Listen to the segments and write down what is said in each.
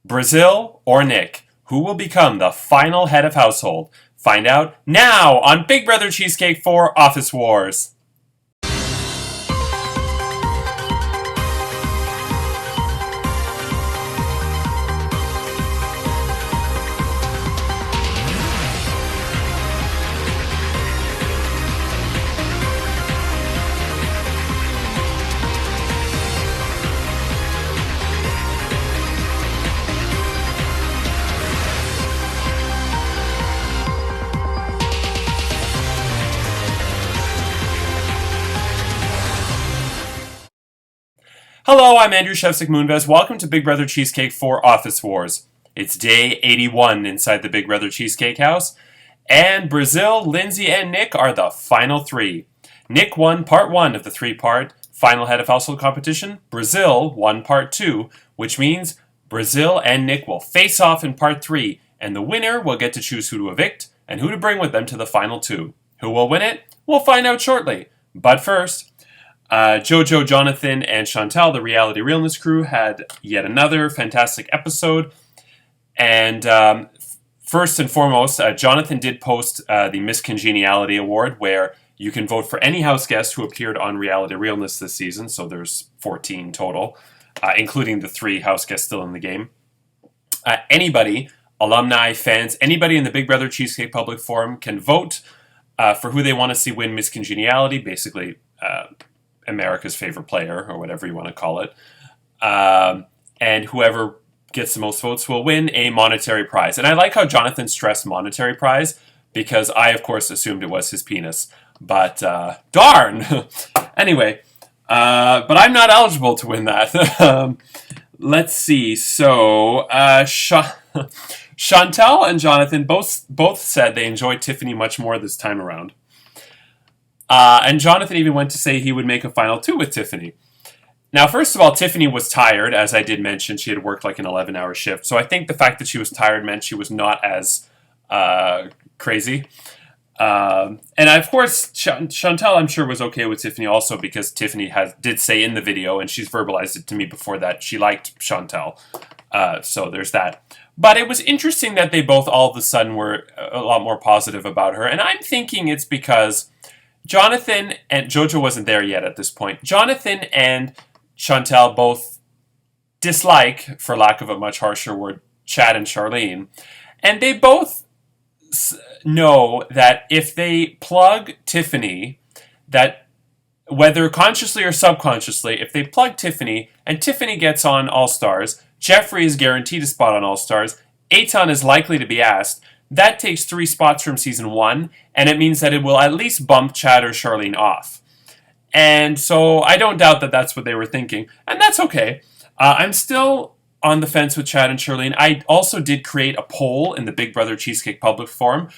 Brazil or Nick? Who will become the final head of household? Find out now on Big Brother Cheesecake for Office Wars. Hello, I'm Andrew Shevsik Moonves. Welcome to Big Brother Cheesecake for Office Wars. It's day 81 inside the Big Brother Cheesecake house, and Brazil, Lindsay, and Nick are the final three. Nick won part 1 of the 3-part final head of household competition. Brazil won part 2, which means Brazil and Nick will face off in part 3, and the winner will get to choose who to evict and who to bring with them to the final 2. Who will win it? We'll find out shortly. But first, Jojo, Jonathan, and Chantal, the Reality Realness crew, had yet another fantastic episode. And first and foremost, Jonathan did post the Miss Congeniality Award, where you can vote for any house guest who appeared on Reality Realness this season. So there's 14 total, including the 3 house guests still in the game. Anybody, alumni, fans, anybody in the Big Brother Cheesecake Public Forum can vote for who they want to see win Miss Congeniality, basically America's favorite player, or whatever you want to call it. And whoever gets the most votes will win a monetary prize. And I like how Jonathan stressed monetary prize, because I, of course, assumed it was his penis. But, darn! Anyway, but I'm not eligible to win that. Let's see. So, Chantal and Jonathan both said they enjoyed Tiffany much more this time around. And Jonathan even went to say he would make a final 2 with Tiffany. Now, first of all, Tiffany was tired, as I did mention. She had worked like an 11-hour shift. So I think the fact that she was tired meant she was not as crazy. And of course, Chantal, I'm sure, was okay with Tiffany also, because Tiffany did say in the video, and she's verbalized it to me before, that she liked Chantal. So there's that. But it was interesting that they both all of a sudden were a lot more positive about her. And I'm thinking it's because Jonathan and Jojo wasn't there yet at this point. Jonathan and Chantal both dislike, for lack of a much harsher word, Chad and Charlene. And they both know that if they plug Tiffany, that whether consciously or subconsciously, if they plug Tiffany and Tiffany gets on All Stars, Jeffrey is guaranteed a spot on All Stars, Eitan is likely to be asked. That takes 3 spots from season 1, and it means that it will at least bump Chad or Charlene off. And so I don't doubt that that's what they were thinking, and that's okay. I'm still on the fence with Chad and Charlene. I also did create a poll in the Big Brother Cheesecake Public Forum,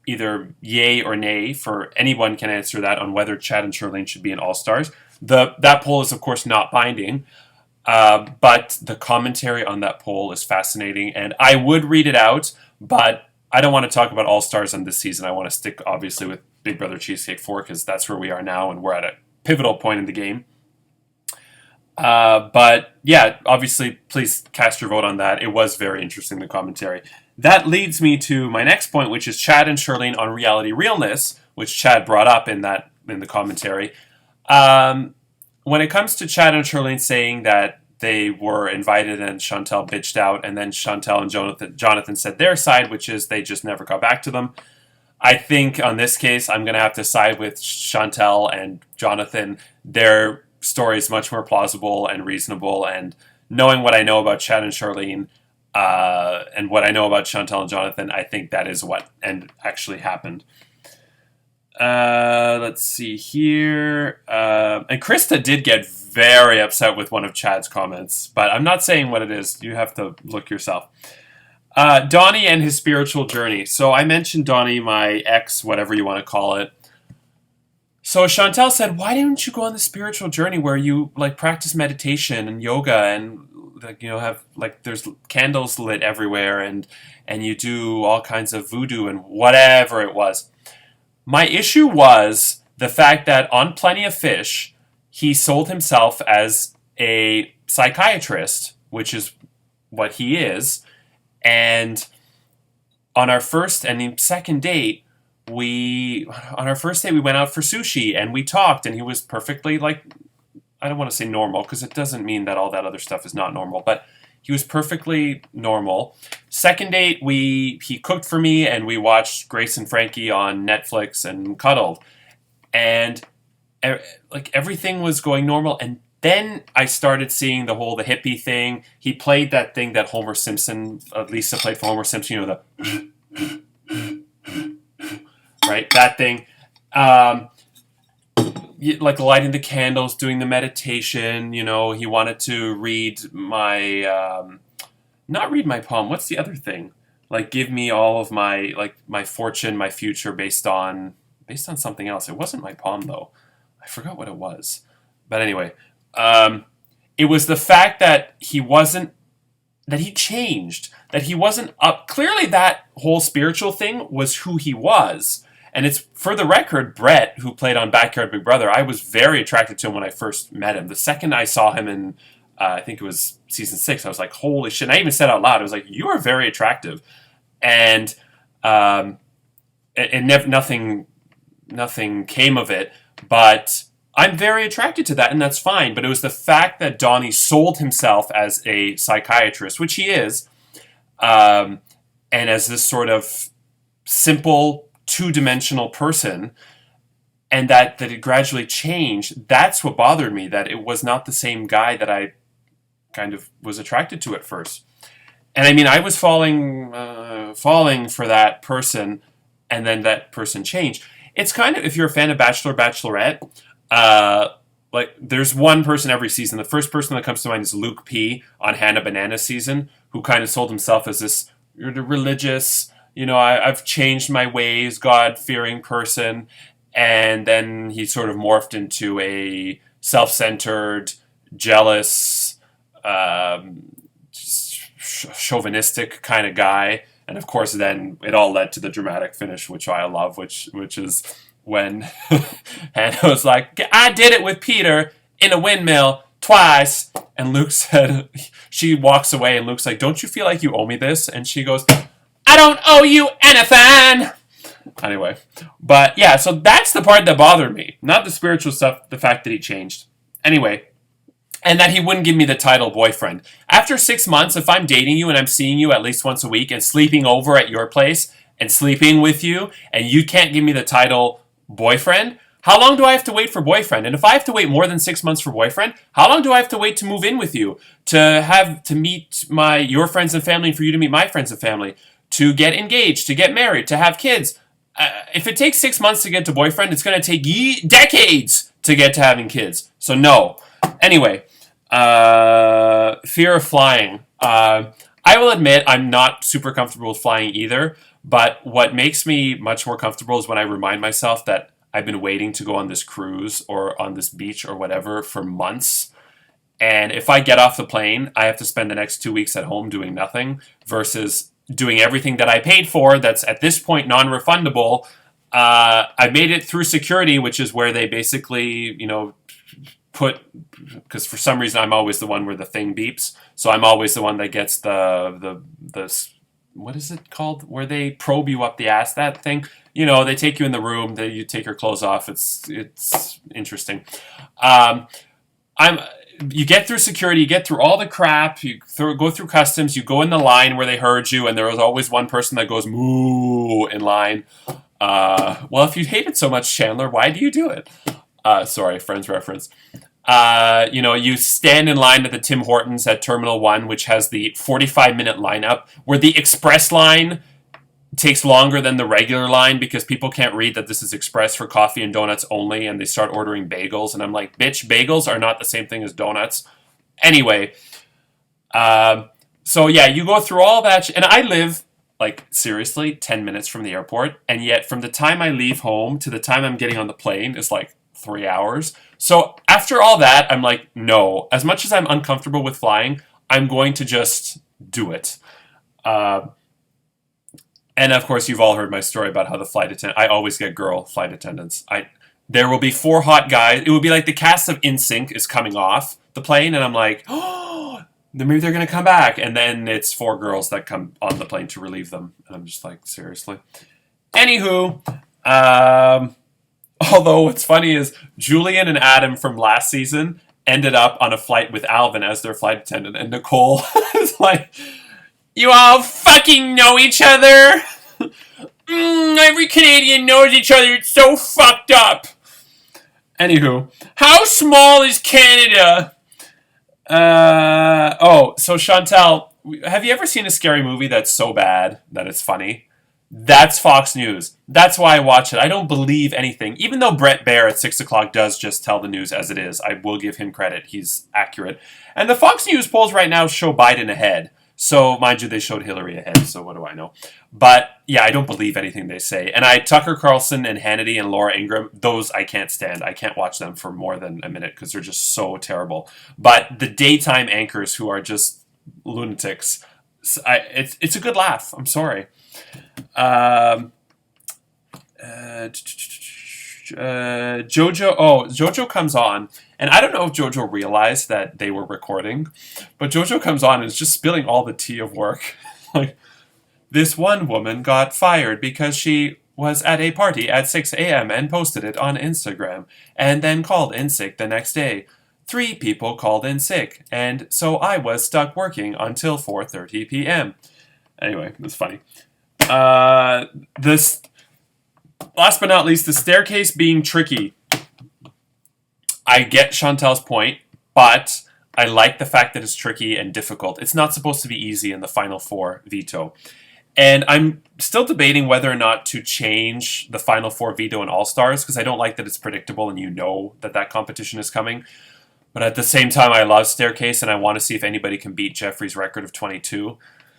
either yay or nay, for anyone can answer that on whether Chad and Charlene should be in All-Stars. That poll is, of course, not binding, but the commentary on that poll is fascinating, and I would read it out. But I don't want to talk about All-Stars on this season. I want to stick, obviously, with Big Brother Cheesecake 4, because that's where we are now, and we're at a pivotal point in the game. But, yeah, obviously, please cast your vote on that. It was very interesting, the commentary. That leads me to my next point, which is Chad and Charlene on Reality Realness, which Chad brought up in the commentary. When it comes to Chad and Charlene saying that they were invited and Chantal bitched out, and then Chantal and Jonathan said their side, which is they just never got back to them. I think on this case, I'm going to have to side with Chantal and Jonathan. Their story is much more plausible and reasonable, and knowing what I know about Chad and Charlene, and what I know about Chantal and Jonathan, I think that is what actually happened. Let's see here. And Krista did get very upset with one of Chad's comments, but I'm not saying what it is. You have to look yourself. Donnie and his spiritual journey. So I mentioned Donnie, my ex, whatever you want to call it. So Chantal said, why didn't you go on the spiritual journey where you practice meditation and yoga and have there's candles lit everywhere and you do all kinds of voodoo and whatever it was. My issue was the fact that on Plenty of Fish, he sold himself as a psychiatrist, which is what he is. And on our first and second date, we went out for sushi and we talked, and he was perfectly, like, I don't want to say normal because it doesn't mean that all that other stuff is not normal, but he was perfectly normal. Second date, he cooked for me and we watched Grace and Frankie on Netflix and cuddled, and like everything was going normal. And then I started seeing the hippie thing. He played that thing that Homer Simpson, Lisa played for Homer Simpson, the right, that thing. Like lighting the candles, doing the meditation. He wanted to read not read my palm. What's the other thing? Like give me all of my fortune, my future based on something else. It wasn't my palm though. I forgot what it was. But anyway, it was the fact that he changed, that he wasn't up. Clearly that whole spiritual thing was who he was. And it's, for the record, Brett, who played on Backyard Big Brother, I was very attracted to him when I first met him. The second I saw him in, I think it was season 6, I was like, holy shit. And I even said out loud, I was like, you are very attractive. And nothing came of it. But I'm very attracted to that, and that's fine. But it was the fact that Donnie sold himself as a psychiatrist, which he is, and as this sort of simple, two-dimensional person, and that it gradually changed. That's what bothered me, that it was not the same guy that I kind of was attracted to at first. And I mean, I was falling for that person, and then that person changed. It's kind of, if you're a fan of Bachelor, Bachelorette, like there's one person every season. The first person that comes to mind is Luke P. on Hannah Banana's season, who kind of sold himself as this religious, I've changed my ways, God-fearing person. And then he sort of morphed into a self-centered, jealous, chauvinistic kind of guy. And of course, then it all led to the dramatic finish, which I love, which is when Hannah was like, I did it with Peter in a windmill twice. And Luke said, she walks away and Luke's like, don't you feel like you owe me this? And she goes, I don't owe you anything. Anyway, but yeah, so that's the part that bothered me. Not the spiritual stuff, the fact that he changed. Anyway, and that he wouldn't give me the title boyfriend. After 6 months, if I'm dating you and I'm seeing you at least once a week and sleeping over at your place and sleeping with you, and you can't give me the title boyfriend, how long do I have to wait for boyfriend? And if I have to wait more than 6 months for boyfriend, how long do I have to wait to move in with you? To meet your friends and family, and for you to meet my friends and family? To get engaged, to get married, to have kids? If it takes 6 months to get to boyfriend, it's going to take decades to get to having kids. So no. Anyway, fear of flying. I will admit I'm not super comfortable with flying either, but what makes me much more comfortable is when I remind myself that I've been waiting to go on this cruise or on this beach or whatever for months. And if I get off the plane, I have to spend the next 2 weeks at home doing nothing versus doing everything that I paid for that's at this point non-refundable. I made it through security, which is where they basically, because for some reason I'm always the one where the thing beeps. So I'm always the one that gets the what is it called? Where they probe you up the ass, that thing. They take you in the room, you take your clothes off. It's interesting. You get through security, you get through all the crap, you go through customs, you go in the line where they herd you, and there was always one person that goes moo in line. Well, if you hate it so much, Chandler, why do you do it? Sorry, Friends reference. You stand in line at the Tim Hortons at Terminal 1, which has the 45-minute lineup, where the express line takes longer than the regular line because people can't read that this is express for coffee and donuts only, and they start ordering bagels. And I'm like, bitch, bagels are not the same thing as donuts. Anyway, so yeah, you go through all that. And I live, seriously, 10 minutes from the airport. And yet from the time I leave home to the time I'm getting on the plane is 3 hours. So after all that, I'm like, no. As much as I'm uncomfortable with flying, I'm going to just do it. And of course, you've all heard my story about how the flight attendant. I always get girl flight attendants. There will be 4 hot guys. It will be like the cast of NSYNC is coming off the plane, and I'm like, oh, then maybe they're going to come back. And then it's 4 girls that come on the plane to relieve them. And I'm just like, seriously? Anywho, although what's funny is Julian and Adam from last season ended up on a flight with Alvin as their flight attendant. And Nicole is like, you all fucking know each other? Every Canadian knows each other. It's so fucked up. Anywho, how small is Canada? So Chantal, have you ever seen a scary movie that's so bad that it's funny? That's Fox News. That's why I watch it. I don't believe anything. Even though Brett Baer at 6 o'clock does just tell the news as it is, I will give him credit. He's accurate. And the Fox News polls right now show Biden ahead. So, mind you, they showed Hillary ahead, so what do I know? But, yeah, I don't believe anything they say. And Tucker Carlson and Hannity and Laura Ingraham, those I can't stand. I can't watch them for more than a minute because they're just so terrible. But the daytime anchors who are just lunatics, it's a good laugh. I'm sorry. Jojo comes on, and I don't know if Jojo realized that they were recording, but Jojo comes on and is just spilling all the tea of work. Like, this one woman got fired because she was at a party at 6 a.m. and posted it on Instagram, and then called in sick the next day. 3 people called in sick, and so I was stuck working until 4:30 p.m. Anyway, it's funny. This, last but not least, the staircase being tricky. I get Chantal's point, but I like the fact that it's tricky and difficult. It's not supposed to be easy in the Final Four veto. And I'm still debating whether or not to change the Final Four veto and All-Stars, because I don't like that it's predictable and you know that competition is coming. But at the same time, I love Staircase, and I want to see if anybody can beat Jeffrey's record of 22.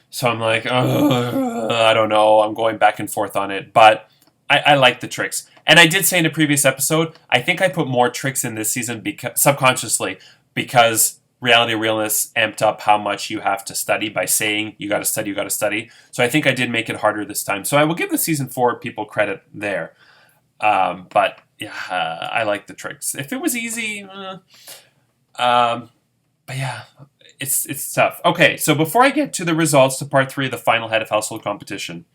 So I'm like, I don't know. I'm going back and forth on it. But I like the tricks. And I did say in a previous episode, I think I put more tricks in this season subconsciously because Reality Realness amped up how much you have to study by saying you got to study, you got to study. So I think I did make it harder this time. So I will give the season 4 people credit there. But yeah, I like the tricks. If it was easy, but yeah, it's tough. Okay, so before I get to the results to part 3 of the final head of household competition,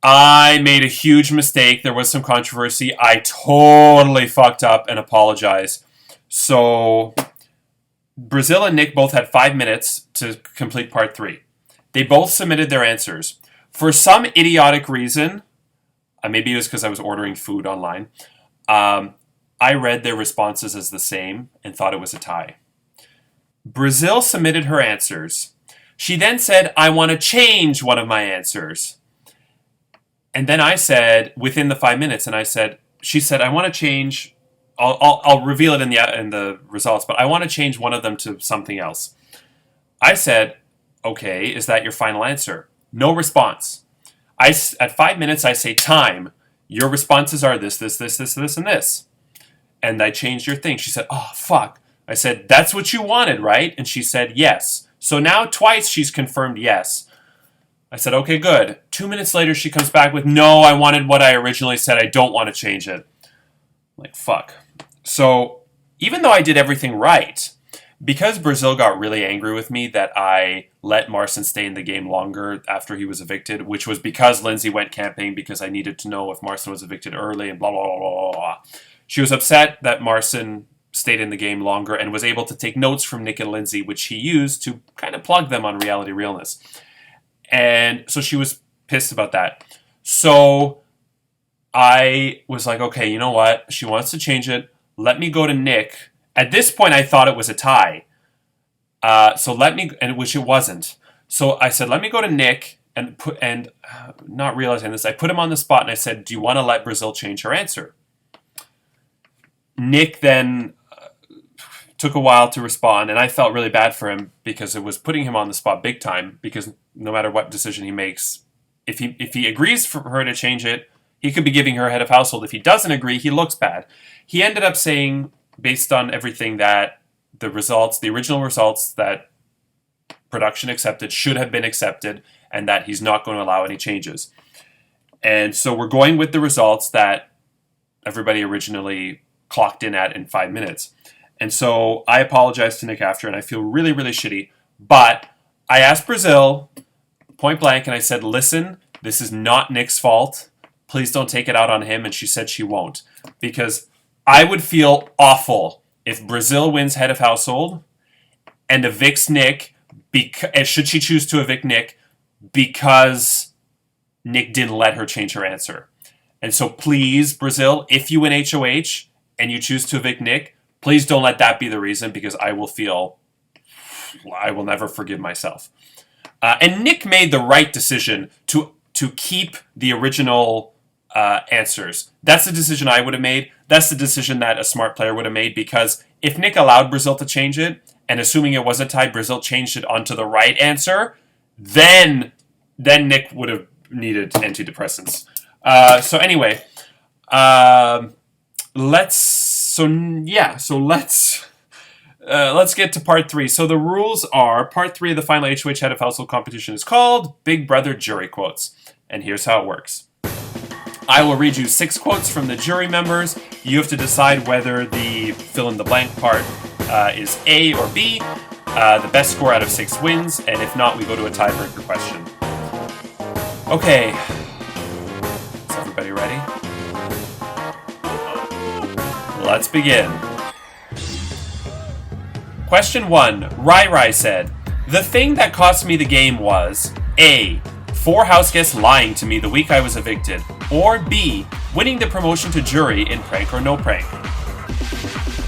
I made a huge mistake. There was some controversy. I totally fucked up and apologize. So Brazil and Nick both had 5 minutes to complete part 3. They both submitted their answers. For some idiotic reason, maybe it was because I was ordering food online, I read their responses as the same and thought it was a tie. Brazil submitted her answers. She then said, I want to change one of my answers. And then I said, within the 5 minutes, she said, I want to change, I'll reveal it in the results, but I want to change one of them to something else. I said, okay, is that your final answer? No response. At 5 minutes, I say, time. Your responses are this, and this. And I changed your thing. She said, oh, fuck. I said, that's what you wanted, right? And she said, yes. So now twice she's confirmed yes. I said, okay, good. 2 minutes later, she comes back with, no, I wanted what I originally said. I don't want to change it. I'm like, fuck. So even though I did everything right, because Brazil got really angry with me that I let Marcin stay in the game longer after he was evicted, which was because Lindsay went camping because I needed to know if Marcin was evicted early and blah, blah, blah, blah, blah. She was upset that Marcin stayed in the game longer and was able to take notes from Nick and Lindsay, which he used to kind of plug them on Reality Realness. And so she was pissed about that. So I was like, okay, you know what? She wants to change it. Let me go to Nick. At this point, I thought it was a tie. Which it wasn't. So I said, let me go to Nick and not realizing this, I put him on the spot and I said, do you want to let Brazil change her answer? Nick then took a while to respond, and I felt really bad for him because it was putting him on the spot big time, because no matter what decision he makes, if he agrees for her to change it, he could be giving her head of household. If he doesn't agree, he looks bad. He ended up saying, based on everything, that the original results that production accepted should have been accepted, and that he's not going to allow any changes. And so we're going with the results that everybody originally clocked in at in 5 minutes. And so I apologized to Nick after, and I feel really, really shitty. But I asked Brazil point blank, and I said, listen, this is not Nick's fault. Please don't take it out on him. And she said she won't. Because I would feel awful if Brazil wins head of household and evicts Nick, should she choose to evict Nick, because Nick didn't let her change her answer. And so please, Brazil, if you win HOH and you choose to evict Nick, please don't let that be the reason, because I will never forgive myself. And Nick made the right decision to keep the original answers. That's the decision I would have made. That's the decision that a smart player would have made, because if Nick allowed Brazil to change it, and assuming it was a tie, Brazil changed it onto the right answer, then Nick would have needed antidepressants. So anyway, let's get to part 3. So the rules are, part 3 of the final HOH Head of Household competition is called Big Brother Jury Quotes. And here's how it works. I will read you 6 quotes from the jury members. You have to decide whether the fill-in-the-blank part is A or B. The best score out of 6 wins, and if not, we go to a tiebreaker question. Okay. Is everybody ready? Let's begin. Question 1. Rai said, the thing that cost me the game was A. 4 house guests lying to me the week I was evicted, or B. winning the promotion to jury in Prank or No Prank.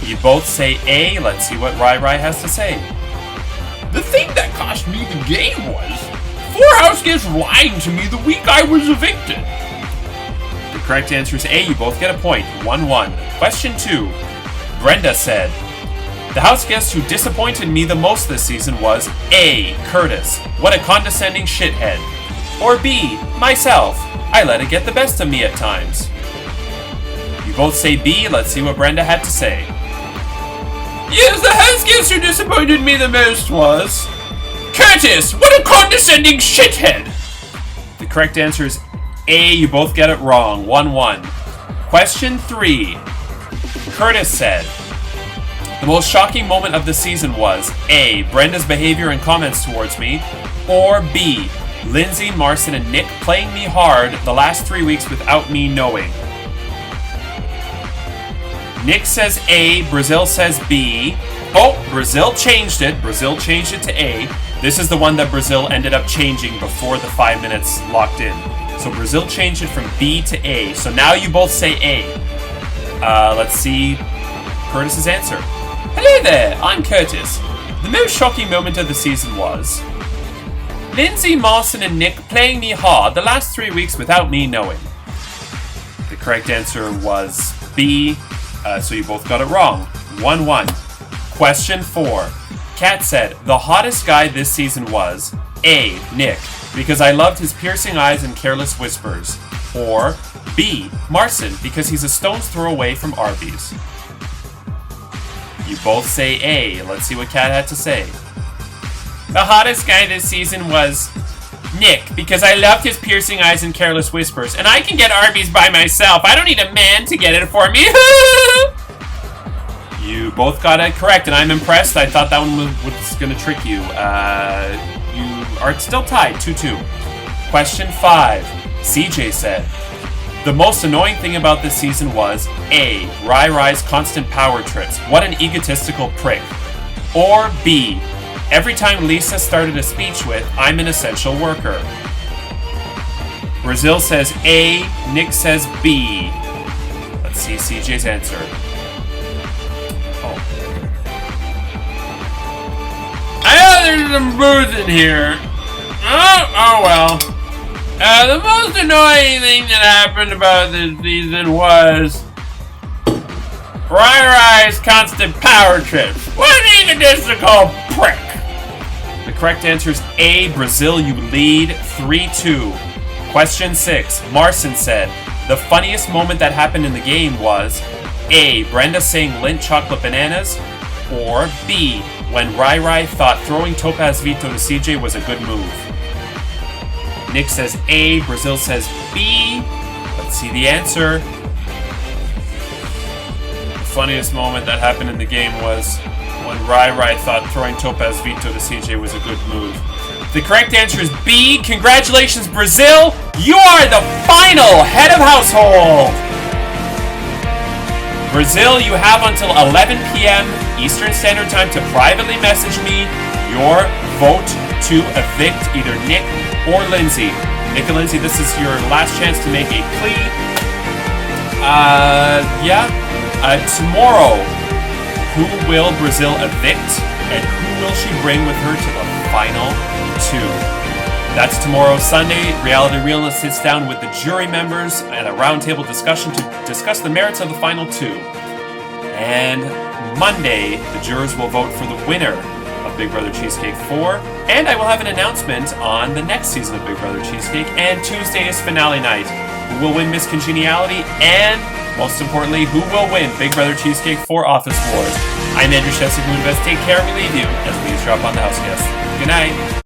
You both say A. Let's see what Rai has to say. The thing that cost me the game was 4 house guests lying to me the week I was evicted. The correct answer is A. You both get a point. 1-1. Question 2. Brenda said, the house guest who disappointed me the most this season was A. Curtis. What a condescending shithead. Or B. Myself. I let it get the best of me at times. You both say B. Let's see what Brenda had to say. Yes, the house guest who disappointed me the most was Curtis. What a condescending shithead. The correct answer is A. You both get it wrong. 1-1. Question 3. Curtis said, the most shocking moment of the season was A. Brenda's behavior and comments towards me, or B. Lindsay, Marcin, and Nick playing me hard the last 3 weeks without me knowing. Nick says A, Brazil says B. Oh, Brazil changed it. Brazil changed it to A. This is the one that Brazil ended up changing before the 5 minutes locked in. So Brazil changed it from B to A. So now you both say A. Let's see Curtis's answer. Hello there, I'm Curtis. The most shocking moment of the season was Lindsay, Marcin, and Nick playing me hard the last 3 weeks without me knowing. The correct answer was B. So you both got it wrong. 1-1. Question 4. Kat said, the hottest guy this season was A. Nick, because I loved his piercing eyes and careless whispers. Or B. Marcin, because he's a stone's throw away from Arby's. You both say A. Let's see what Kat had to say. The hottest guy this season was Nick, because I loved his piercing eyes and careless whispers, and I can get Arby's by myself. I don't need a man to get it for me. You both got it correct, and I'm impressed. I thought that one was going to trick you. You are still tied, 2-2. Question 5. CJ said, the most annoying thing about this season was A. Rai's constant power trips. What an egotistical prick. Or B. Every time Lisa started a speech with, I'm an essential worker. Brazil says A, Nick says B. Let's see CJ's answer. Oh. I know there's some booze in here. Oh well. The most annoying thing that happened about this season was Rai's constant power trips. What an egotistical prick. The correct answer is A, Brazil. You lead 3-2. Question 6. Marcin said, the funniest moment that happened in the game was A, Brenda saying Lindt chocolate bananas, or B, when Rai thought throwing Topaz Vito to CJ was a good move. Nick says A, Brazil says B. Let's see the answer. The funniest moment that happened in the game was when Rai thought throwing Topaz Vito to CJ was a good move. The correct answer is B. Congratulations, Brazil! You are the final head of household! Brazil, you have until 11 p.m. Eastern Standard Time to privately message me your vote to evict either Nick or Lindsay. Nick and Lindsay, this is your last chance to make a plea. Tomorrow, who will Brazil evict and who will she bring with her to the final two? That's tomorrow, Sunday. Reality Realness sits down with the jury members and a roundtable discussion to discuss the merits of the final two. And Monday, the jurors will vote for the winner of Big Brother Cheesecake 4. And I will have an announcement on the next season of Big Brother Cheesecake. And Tuesday is finale night. Who will win Miss Congeniality? And, most importantly, who will win Big Brother Cheesecake 4 Office Wars? I'm Andrew Shesik Moonves. Take care and we leave you as we drop on the house guests. Good night.